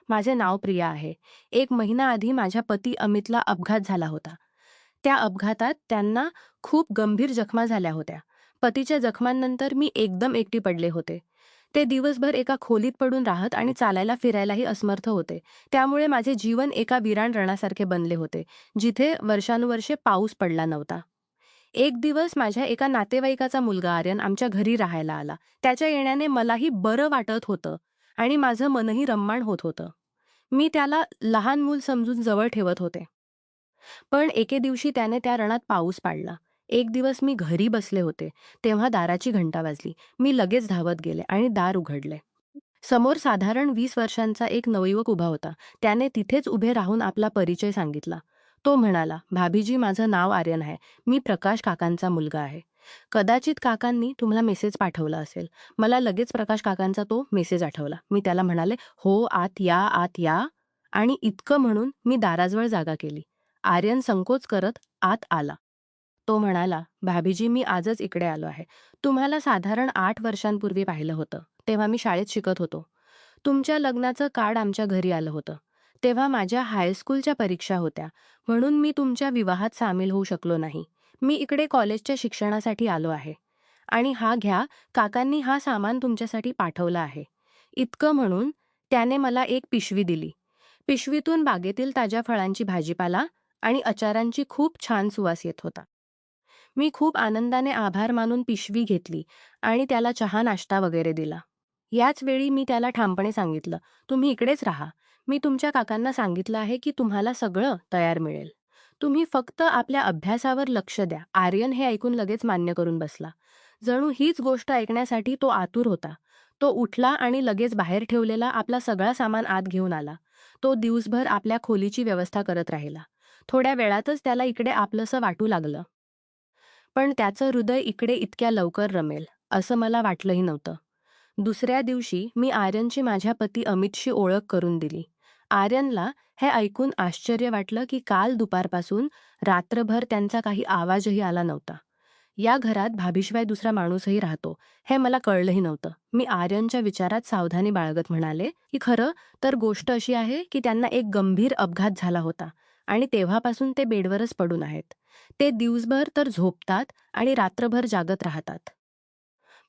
माझे नाव प्रिया आहे. 1 महिना आधी माझ्या पती अमितला अपघात झाला होता. त्या अपघातात त्यांना खूप गंभीर जखमा झाल्या होत्या. पतीच्या जखमांनंतर मी एकदम एकटी पडले होते. ते दिवसभर एका खोलीत पडून राहत आणि चालायला फिरायलाही असमर्थ होते. त्यामुळे माझे जीवन एका विरान रणासारखे बनले होते, जिथे वर्षानुवर्षे पाऊस पडला नव्हता. एक दिवस माझ्या एका नातेवाईकाचा मुलगा आर्यन आमच्या घरी राहायला आला. त्याच्या येण्याने मलाही बरं वाटत होतं आणि माझं मनही रम्माण होत होतं. मी त्याला लहान मूल समजून जवळ ठेवत होते. पण एके दिवशी त्याने त्या रणात पाऊस पाडला. एक दिवस मी घरी बसले होते, तेव्हा दाराची घंटा वाजली. मी लगेच धावत गेले आणि दार उघडले. समोर साधारण 20 वर्षांचा एक नवयुवक उभा होता. त्याने तिथेच उभे राहून आपला परिचय सांगितला. तो म्हणाला, "भाभीजी, माझं नाव आर्यन आहे. मी प्रकाश काकांचा मुलगा आहे." कदाचित काकांनी तुम्हाला मेसेज पाठवला असेल. मला लगेच प्रकाश काकांचा तो मेसेज आठवला. मी त्याला म्हणाले, "हो, आत या, आत या." आणि इतकं म्हणून मी दाराजवळ जागा केली. आर्यन संकोच करत आत आला. तो म्हणाला, "भाभीजी, मी आजच इकडे आलो आहे. तुम्हाला साधारण 8 वर्षांपूर्वी पाहिलं होतं. तेव्हा मी शाळेत शिकत होतो. तुमच्या लग्नाचं कार्ड आमच्या घरी आलं होतं. तेव्हा माझ्या हायस्कूलच्या परीक्षा होत्या, म्हणून मी तुमच्या विवाहात सामील होऊ शकलो नाही. मी इकडे कॉलेजच्या शिक्षणासाठी आलो आहे. आणि हा घ्या, काकांनी हा सामान तुमच्यासाठी पाठवला आहे." इतकं म्हणून त्याने मला एक पिशवी दिली. पिशवीतून बागेतील ताज्या फळांची भाजीपाला आणि अचारांची खूप छान सुवास येत होता. मी खूप आनंदाने आभार मानून पिशवी घेतली आणि त्याला चहा नाश्ता वगैरे दिला. याच वेळी मी त्याला ठामपणे सांगितलं, "तुम्ही इकडेच राहा. मी तुमच्या काकांना सांगितलं आहे की तुम्हाला सगळं तयार मिळेल. तुम्ही फक्त आपल्या अभ्यासावर लक्ष द्या." आर्यन हे ऐकून लगेच मान्य करून बसला. जणू हीच गोष्ट ऐकण्यासाठी तो आतुर होता. तो उठला आणि लगेच बाहेर ठेवलेला आपला सगळा सामान आत घेऊन आला. तो दिवसभर आपल्या खोलीची व्यवस्था करत राहिला. थोड्या वेळातच त्याला इकडे आपलंसं वाटू लागलं. पण त्याचं हृदय इकडे इतक्या लवकर रमेल, असं मला वाटलंही नव्हतं. दुसऱ्या दिवशी मी आर्यनची माझ्या पती अमितशी ओळख करून दिली. आर्यनला हे ऐकून आश्चर्य वाटलं की काल दुपारपासून रात्रभर त्यांचा काही आवाजही आला नव्हता. या घरात भाभीशिवाय दुसरा माणूसही राहतो, हे मला कळलंही नव्हतं. मी आर्यनच्या विचारात सावधानी बाळगत म्हणाले की खरं तर गोष्ट अशी आहे की त्यांना एक गंभीर अपघात झाला होता आणि तेव्हापासून ते बेडवरच पडून आहेत. ते दिवसभर तर झोपतात आणि रात्रभर जागत राहतात.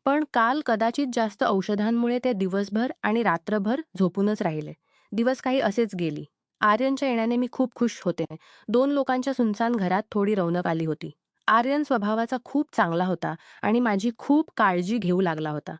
पण काल कदाचित जास्त औषधांमुळे ते दिवसभर आणि रात्रभर झोपूनच राहिले. दिवस काही असेच गेली. आर्यनच्या येण्याने मी खूप खुश होते. 2 लोकांच्या सुनसान घरात थोडी रौनक आली होती. आर्यन स्वभावाचा खूप चांगला होता आणि माझी खूप काळजी घेऊ लागला होता.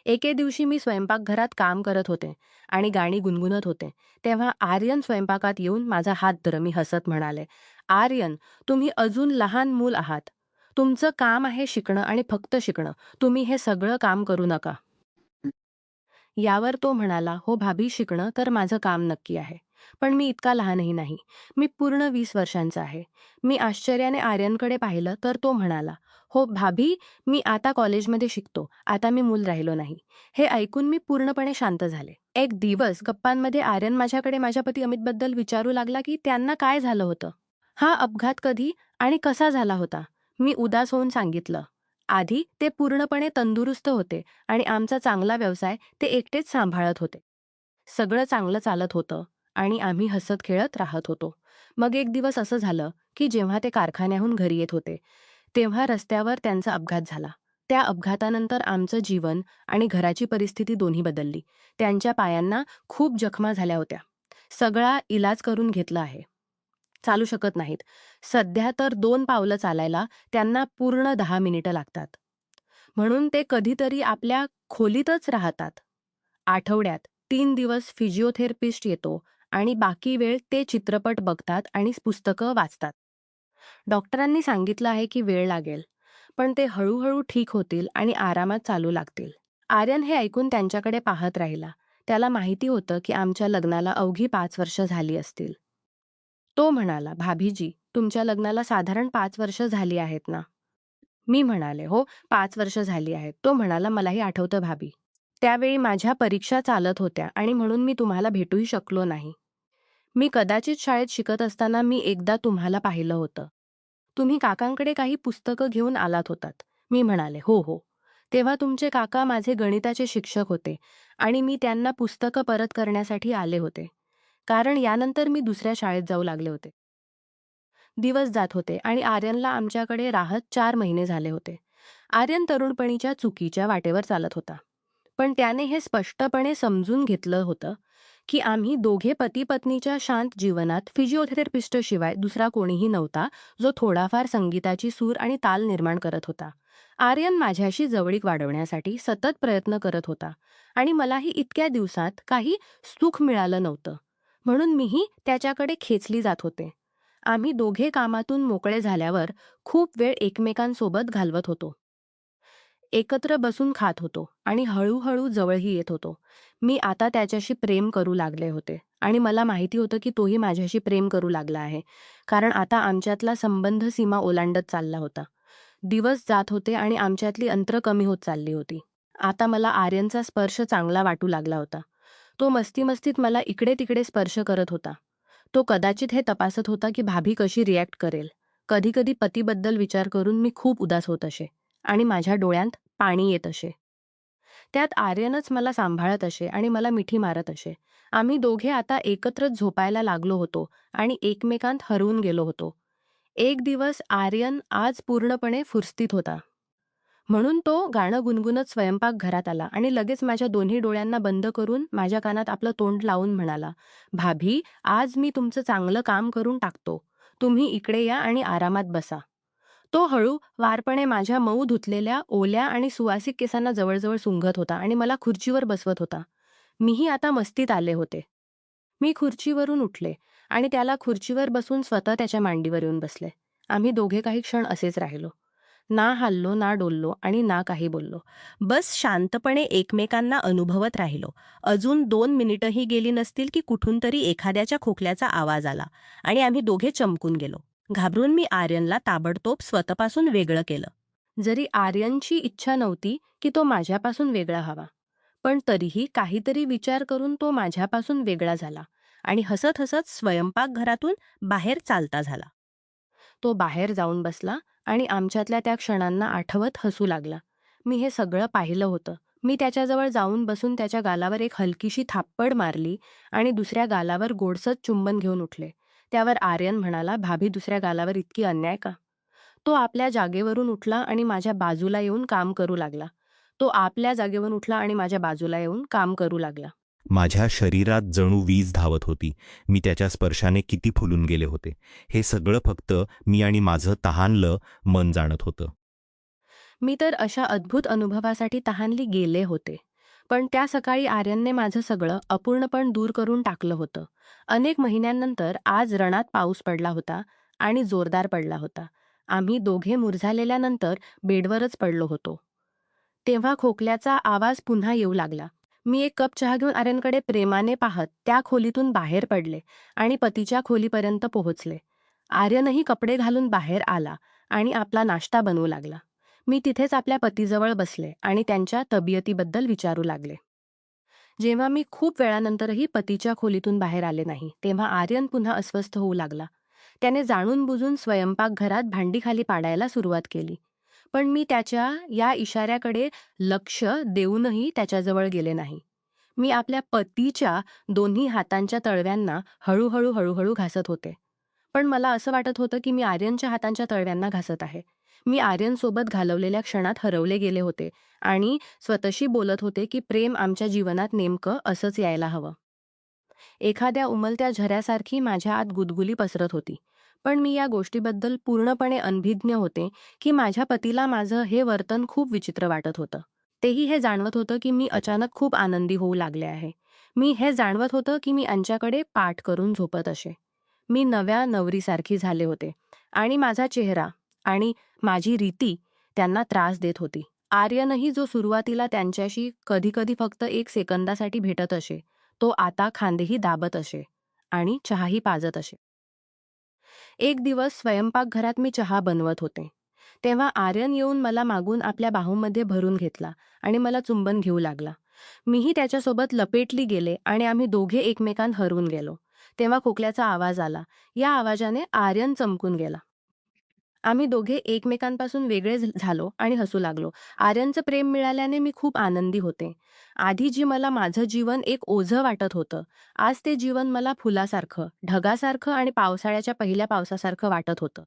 एके दिवशी मी स्वयंपाकघरात काम करत होते आणि गाणी गुणगुणत होते. तेव्हा आर्यन स्वयंपाकात येऊन माझा हात धरला. मी हसत म्हणाले, "आर्यन, तुम्ही अजून लहान मूल आहात. तुमचं काम आहे शिकणं आणि फक्त शिकणं. तुम्ही हे सगळं काम करू नका." यावर तो म्हणाला, "हो भाभी, शिकणं तर माझं काम नक्की आहे. पण मी इतका लहानही नाही. मी पूर्ण 20 वर्षांचा आहे." मी आश्चर्याने आर्यनकडे पाहिलं तर तो म्हणाला, "हो भाभी, मी आता कॉलेजमध्ये शिकतो. आता मी मूल राहिलो नाही." हे ऐकून मी पूर्णपणे शांत झाले. एक दिवस गप्पांमध्ये आर्यन माझ्याकडे माझ्या पती अमितबद्दल विचारू लागला की त्यांना काय झालं होतं. हा अपघात कधी आणि कसा झाला होता? मी उदास होऊन सांगितलं. आधी ते पूर्णपणे तंदुरुस्त होते आणि आमचा चांगला व्यवसाय ते एकटेच सांभाळत होते. सगळं चांगलं चालत होतं आणि आम्ही हसत-खेळत राहत होतो. मग एक दिवस असं झालं, की जेव्हा ते कारखान्याहून घरी येत होते, तेव्हा रस्त्यावर त्यांचा अपघात झाला. त्या अपघातानंतर आमचं जीवन आणि घराची परिस्थिती दोन्ही बदलली. त्यांच्या पायांना खूप जखमा झाल्या होत्या. सगळा इलाज करून घेतला आहे. चालू शकत नाहीत. सध्या तर 2 पावलं चालायला त्यांना पूर्ण 10 मिनिटं लागतात. म्हणून ते कधीतरी आपल्या खोलीतच राहतात. आठवड्यात 3 दिवस फिजिओथेरपिस्ट येतो आणि बाकी वेळ ते चित्रपट बघतात आणि पुस्तकं वाचतात. डॉक्टरांनी सांगितलं आहे की वेळ लागेल, पण ते हळूहळू ठीक होतील आणि आरामात चालू लागतील. आर्यन हे ऐकून त्यांच्याकडे पाहत राहिला. त्याला माहिती होतं की आमच्या लग्नाला अवघी 5 वर्ष झाली असतील. तो म्हणाला, "भाभीजी, तुमच्या लग्नाला साधारण 5 वर्ष झाली आहेत ना?" मी म्हणाले, "हो, 5 वर्ष झाली आहेत." तो म्हणाला, "मलाही आठवतं भाभी. त्यावेळी माझ्या परीक्षा चालत होत्या आणि म्हणून मी तुम्हाला भेटूही शकलो नाही. मी कदाचित शाळेत शिकत असताना मी एकदा तुम्हाला पाहिलं होतं. तुम्ही काकांकडे काही पुस्तकं घेऊन आलात होतात." मी म्हणाले, "हो, हो." तेव्हा तुमचे काका माझे गणिताचे शिक्षक होते आणि मी त्यांना पुस्तकं परत करण्यासाठी आले होते. कारण यानंतर मी दुसऱ्या शाळेत जाऊ लागले होते. दिवस जात होते आणि आर्यनला आमच्याकडे राहत 4 महिने झाले होते. आर्यन तरुणपणीच्या चुकीच्या वाटेवर चालत होता. पण त्याने हे स्पष्टपणे समजून घेतलं होतं की आम्ही दोघे पती-पत्नीच्या शांत जीवनात फिजिओथेरपिस्टशिवाय दुसरा कोणीही नव्हता, जो थोडाफार संगीताची सूर आणि ताल निर्माण करत होता. आर्यन माझ्याशी जवळीक वाढवण्यासाठी सतत प्रयत्न करत होता आणि मलाही इतक्या दिवसात काही सुख मिळालं नव्हतं. म्हणून मीही त्याच्याकडे खेचली जात होते. आम्ही दोघे कामातून मोकळे झाल्यावर खूप वेळ एकमेकांसोबत घालवत होतो. एकत्र बसून खात होतो आणि हळूहळू जवळही येत होतो. मी आता त्याच्याशी प्रेम करू लागले होते आणि मला माहिती होतं की तोही माझ्याशी प्रेम करू लागला आहे. कारण आता आमच्यातला संबंध सीमा ओलांडत चालला होता. दिवस जात होते आणि आमच्यातली अंतरं कमी होत चालली होती. आता मला आर्यनचा स्पर्श चांगला वाटू लागला होता. तो मस्ती-मस्तीत मला इकडे-तिकडे स्पर्श करत होता. तो कदाचित हे तपासत होता की भाभी कशी रिॲक्ट करेल. कधी-कधी पतीबद्दल विचार करून मी खूप उदास होत असे आणि माझ्या डोळ्यांत पाणी येत असे. त्यात आर्यनच मला सांभाळत असे आणि मला मिठी मारत असे. आम्ही दोघे आता एकत्रच झोपायला लागलो होतो आणि एकमेकांत हरवून गेलो होतो. एक दिवस आर्यन आज पूर्णपणे फुरस्तीत होता. म्हणून तो गाणं गुणगुणत स्वयंपाकघरात आला आणि लगेच माझ्या दोन्ही डोळ्यांना बंद करून माझ्या कानात आपलं तोंड लावून म्हणाला, "भाभी, आज मी तुमचं चांगलं काम करून टाकतो. तुम्ही इकडे या आणि आरामात बसा." तो हळूवारपणे माझ्या मऊ धुतलेल्या, ओल्या आणि सुवासिक केसांना जवळजवळ सुंघत होता आणि मला खुर्चीवर बसवत होता. मीही आता मस्तीत आले होते. मी खुर्चीवरून उठले आणि त्याला खुर्चीवर बसून स्वतः त्याच्या मांडीवर येऊन बसले. आम्ही दोघे काही क्षण असेच राहिलो. ना हललो, ना डोललो आणि ना काही बोललो. बस शांतपणे एकमेकांना अनुभवत राहिलो. अजून 2 मिनिटंही गेली नसतील की कुठून तरी एखाद्याच्या खोकल्याचा आवाज आला आणि आम्ही दोघे चमकून गेलो. घाबरून मी आर्यनला ताबडतोब स्वतःपासून वेगळं केलं. जरी आर्यनची इच्छा नव्हती की तो माझ्यापासून वेगळा हवा, पण तरीही काहीतरी विचार करून तो माझ्यापासून वेगळा झाला आणि हसत हसत स्वयंपाकघरातून बाहेर चालता झाला. तो बाहेर जाऊन बसला आणि आमच्यातल्या त्या क्षणांना आठवत हसू लागला. मी हे सगळं पाहिलं होतं. मी त्याच्याजवळ जाऊन बसून त्याच्या गालावर एक हलकीशी थाप्पड मारली आणि दुसऱ्या गालावर गोडसं चुंबन घेऊन उठले. त्यावर आर्यन म्हणाला, "भाभी, दुसऱ्या गालावर इतकी अन्याय का?" तो आपल्या जागेवरून उठला आणि माझ्या बाजूला येऊन काम करू लागला. तो आपल्या जागेवरून उठला आणि माझ्या बाजूला येऊन काम करू लागला. माझ्या शरीरात जणू वीज धावत होती. मी त्याच्या स्पर्शाने किती फुलून गेले होते. हे सगळं फक्त मी आणि माझं तहानलं मन जाणत होतं. मी तर अशा अद्भुत अनुभवासाठी तहानली गेले होते. पण त्या सकाळी आर्यनने माझं सगळं अपूर्णपण दूर करून टाकलं होतं. अनेक महिन्यांनंतर आज रणात पाऊस पडला होता आणि जोरदार पडला होता. आम्ही दोघे मुरझालेल्यानंतर बेडवरच पडलो होतो. तेव्हा खोकल्याचा आवाज पुन्हा येऊ लागला. मी एक कप चहा घेऊन आर्यनकडे प्रेमाने पाहत त्या खोलीतून बाहेर पडले आणि पतीच्या खोलीपर्यंत पोहोचले. आर्यनही कपडे घालून बाहेर आला आणि आपला नाश्ता बनवू लागला. मी तिथेच आपल्या पतीजवळ बसले आणि त्यांच्या तब्येतीबद्दल विचारू लागले. जेव्हा मी खूप वेळानंतरही पतीच्या खोलीतून बाहेर आले नाही, तेव्हा आर्यन पुन्हा अस्वस्थ होऊ लागला. त्याने जाणून-बुजून स्वयंपाकघरात भांडी खाली पाडायला सुरुवात केली. पण मी त्याच्या या इशाऱ्याकडे लक्ष देऊनही त्याच्याजवळ गेले नाही. मी आपल्या पतीच्या दोन्ही हातांच्या तळव्यांना हळूहळू घासत होते. पण मला असं वाटत होतं की मी आर्यनच्या हातांच्या तळव्यांना घासत आहे. मी आर्यनसोबत घालवलेल्या क्षणात हरवले गेले होते आणि स्वतःशी बोलत होते की प्रेम आमच्या जीवनात नेमकं असंच यायला हवं. एखाद्या उमलत्या झऱ्यासारखी माझ्या आत गुदगुली पसरत होती. पण मी या गोष्टीबद्दल पूर्णपणे अनभिज्ञ होते की माझ्या पतीला माझं हे वर्तन खूप विचित्र वाटत होतं. तेही हे जाणवत होतं की मी अचानक खूप आनंदी होऊ लागले आहे. मी हे जाणवत होतं की मी यांच्याकडे पाठ करून झोपत असे. मी नव्या नवरीसारखी झाले होते आणि माझा चेहरा आणि माझी रीती त्यांना त्रास देत होती. आर्यनही जो सुरुवातीला त्यांच्याशी कधी-कधी फक्त 1 सेकंदासाठी भेटत असे, तो आता खांदेही दाबत असे आणि चहाही पाजत असे. एक दिवस स्वयंपाकघरात मी चहा बनवत होते. तेव्हा आर्यन येऊन मला मागून आपल्या बाहूंमध्ये भरून घेतला आणि मला चुंबन घेऊ लागला. मीही त्याच्यासोबत लपेटली गेले आणि आम्ही दोघे एकमेकांत हरवून गेलो. तेव्हा खोकल्याचा आवाज आला. या आवाजाने आर्यन चमकून गेला. आम्ही दोघे एकमेकांपासून वेगळे झालो आणि हसू लागलो. आर्यनचं प्रेम मिळाल्याने मी खूप आनंदी होते. आधी जी मला माझं जीवन एक ओझं वाटत होतं, आज ते जीवन मला फुलासारखं, ढगासारखं आणि पावसाळ्याच्या पहिल्या पावसासारखं वाटत होतं.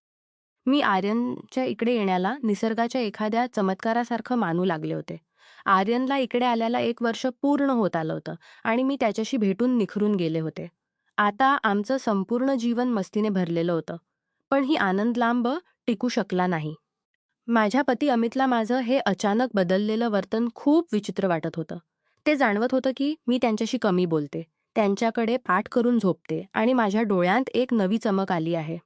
मी आर्यनच्या इकडे येण्याला निसर्गाच्या एखाद्या चमत्कारासारखं मानू लागले होते. आर्यनला इकडे आल्याला 1 वर्ष पूर्ण होत आलं होतं आणि मी त्याच्याशी भेटून निखरून गेले होते. आता आमचं संपूर्ण जीवन मस्तीने भरलेलं होतं. पण ही आनंद लांब टिकू शकला नाही. माझ्या पती अमितला माझं हे अचानक बदललेलं वर्तन खूप विचित्र वाटत होतं. ते जाणवत होतं की मी त्यांच्याशी कमी बोलते, त्यांच्याकडे पाठ करून झोपते आणि माझ्या डोळ्यांत एक नवी चमक आली आहे.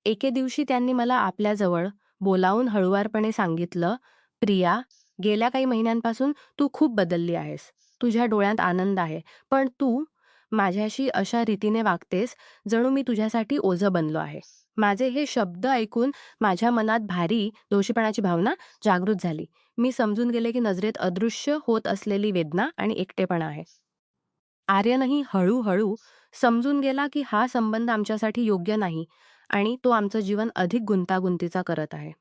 एके दिवशी त्यांनी मला आपल्याजवळ बोलावून हळुवारपणे सांगितलं, "प्रिया, गेल्या काही महिन्यांपासून तू खूप बदलली आहेस. तुझ्या डोळ्यात आनंद आहे, पण तू माझ्याशी अशा रीतीने वागतेस, जणू मी तुझ्यासाठी ओझं बनलो आहे." माझे हे शब्द ऐकून माझ्या मनात भारी दोषीपणाची भावना जागृत झाली. मी समजून गेले की नजरेत अदृश्य होत असलेली वेदना आणि एकटेपणा आहे. आर्यनही हळूहळू समजून गेला की हा संबंध आमच्यासाठी योग्य नाही आणि तो आमचं जीवन अधिक गुंतागुंतीचा करत आहे.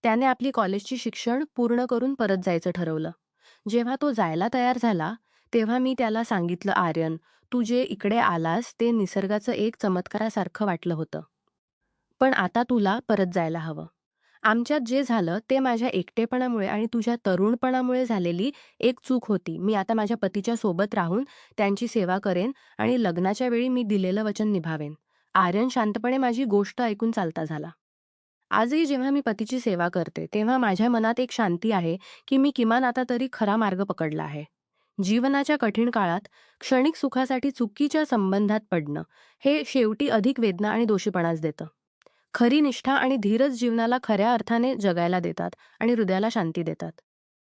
त्याने आपली कॉलेजची शिक्षण पूर्ण करून परत जायचं ठरवलं. जेव्हा तो जायला तयार झाला, तेव्हा मी त्याला सांगितलं, "आर्यन, तू जे इकडे आलास ते निसर्गाचं एक चमत्कारासारखं वाटलं होतं. पण आता तुला परत जायला हवं. आमच्यात जे झालं ते माझ्या एकटेपणामुळे आणि तुझ्या तरुणपणामुळे झालेली एक चूक होती. मी आता माझ्या पतीच्या सोबत राहून त्यांची सेवा करेन आणि लग्नाच्या वेळी मी दिलेलं वचन निभावेन." आर्यन शांतपणे माझी गोष्ट ऐकून चालता झाला. आजही जेव्हा मी पतीची सेवा करते, तेव्हा माझ्या मनात एक शांती आहे की मी किमान आता तरी खरा मार्ग पकडला आहे. जीवनाच्या कठीण काळात क्षणिक सुखासाठी चुकीच्या संबंधात पडणं, हे शेवटी अधिक वेदना आणि दोषीपणाच देतं. खरी निष्ठा आणि धीरच जीवनाला खऱ्या अर्थाने जगायला देतात आणि हृदयाला शांती देतात.